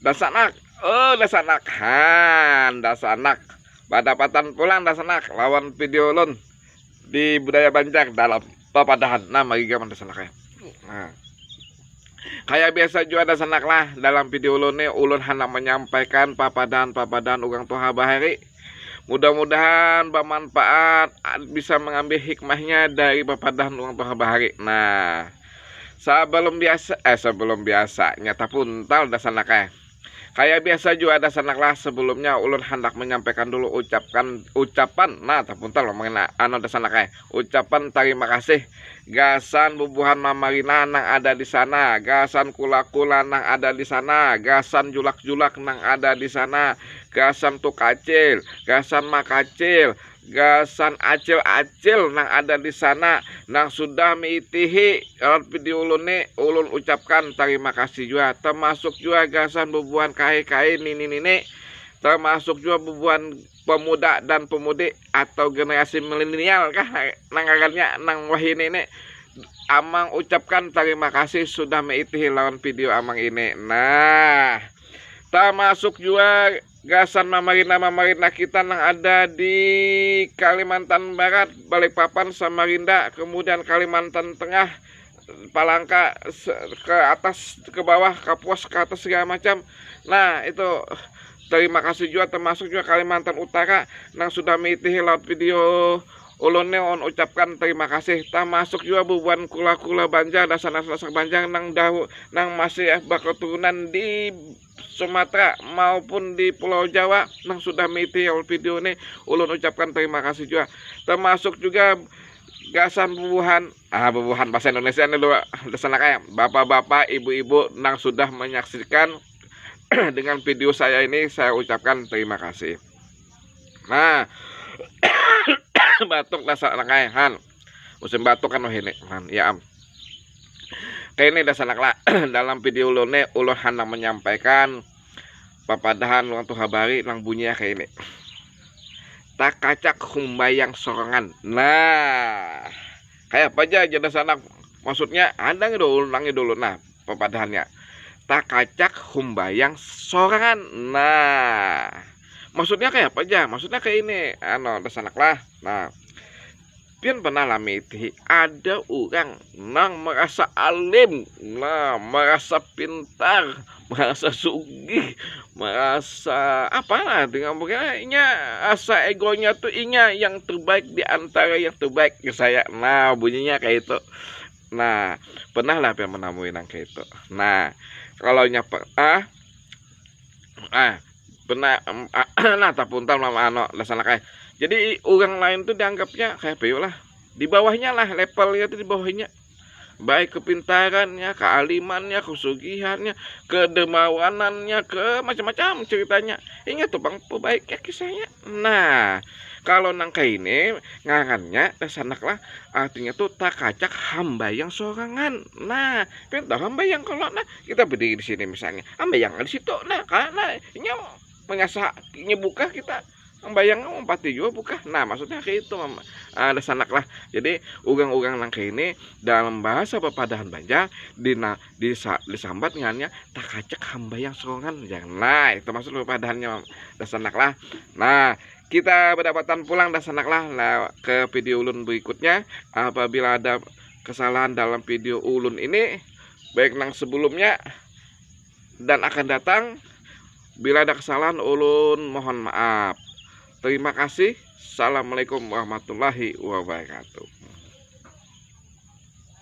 Dasanak, oh dasanak, han dasanak. Badapatan pulang dasanak lawan video ulun di budaya Banjar dalam papadahan. Nah, mari gaman dasanak ya. Nah, kayak biasa juga dasanak lah dalam video ulun nih ulun hendak menyampaikan papadahan ugang Toha Bahari. Mudah-mudahan bermanfaat, bisa mengambil hikmahnya dari papadahan ugang Toha Bahari. Nah, sebelum biasa nyata puntal dasanak ya. Kayak biasa juga ada sanaklah sebelumnya ulun hendak menyampaikan dulu ucapan nah tapuntal ngomongin anu ada sanaknya ucapan terima kasih gasan bubuhan mamarina nang ada di sana, gasan kula-kula nang ada di sana, gasan julak-julak nang ada di sana, gasan tukacil, gasan makacil, gasan acil-acil nang ada di sana nang sudah mengitihi video ulun nih ulun ucapkan terima kasih juga, termasuk juga gasan bubuhan kai-kai nini termasuk juga bubuhan pemuda dan pemudi atau generasi milenial kah nang agarnya nang wahini ini amang ucapkan terima kasih sudah mengitihi lawan video amang ini. Nah, termasuk juga gasan mamarina kita yang ada di Kalimantan Barat, Balikpapan, Samarinda, kemudian Kalimantan Tengah, Palangka, ke atas, ke bawah, Kapuas, ke atas segala macam. Nah, itu terima kasih juga termasuk juga Kalimantan Utara yang sudah mengikuti lewat video ulun on ucapkan terima kasih, termasuk juga bubuhan kula-kula Banjar dan sanak-sanak Banjar nang masih berketurunan di Sumatera maupun di Pulau Jawa nang sudah mengikuti video ini ulun ucapkan terima kasih juga, termasuk juga gasan bubuhan bahasa Indonesia ini dulu kayak bapak-bapak ibu-ibu nang sudah menyaksikan dengan video saya ini saya ucapkan terima kasih. Nah, batuk dasar kayak han musim batuk kan ini han ya kayak ini dasar lah dalam video ulun hendak menyampaikan papadahan ulang Toha Bahari nang bunyinya kayak ini tak kacak humbayang sorangan. Nah, kayak apa aja dasar maksudnya ada ulangi dulu nah papadahannya tak kacak humbayang sorangan. Nah, maksudnya kayak apa aja? Maksudnya kayak ini, dasanak lah. Nah, pian pernah lami ada orang nang merasa alim, nah merasa pintar, merasa sugih, merasa apa lah dengan begini, asa egonya tuh inya yang terbaik di antara yang terbaik ke saya. Nah, bunyinya kayak itu. Nah, pernah lah pian menemuin yang kayak itu. Nah, kalau nyapa benar nah tapuntal mama dasana kayak jadi orang lain tuh dianggapnya kayak peyuk lah di bawahnya lah levelnya tuh di bawahnya baik kepintarannya, kealimannya, kesugihannya, kedermawanannya, ke macam-macam ceritanya. Ingat tuh bang baiknya kisahnya. Nah, kalau nangka ini ngarannya dasanak lah artinya tuh tak kacak hamba yang sorangan. Nah, pintar hamba yang kalau nah kita berdiri di sini misalnya hamba yang di situ. Nah, karena ini mengasah buka kita bayang empati juga buka. Nah, maksudnya kayak itu ada sanak lah. Jadi ugang-ugang nangke ini dalam bahasa papadahan Banjar disambat ngannya tak kacak hamba yang sorangan. Nah, itu maksud papadahannya dasanak lah. Nah, kita berdapatan pulang dasanak lah ke video ulun berikutnya. Apabila ada kesalahan dalam video ulun ini baik nang sebelumnya dan akan datang, bila ada kesalahan ulun mohon maaf. Terima kasih. Assalamualaikum warahmatullahi wabarakatuh.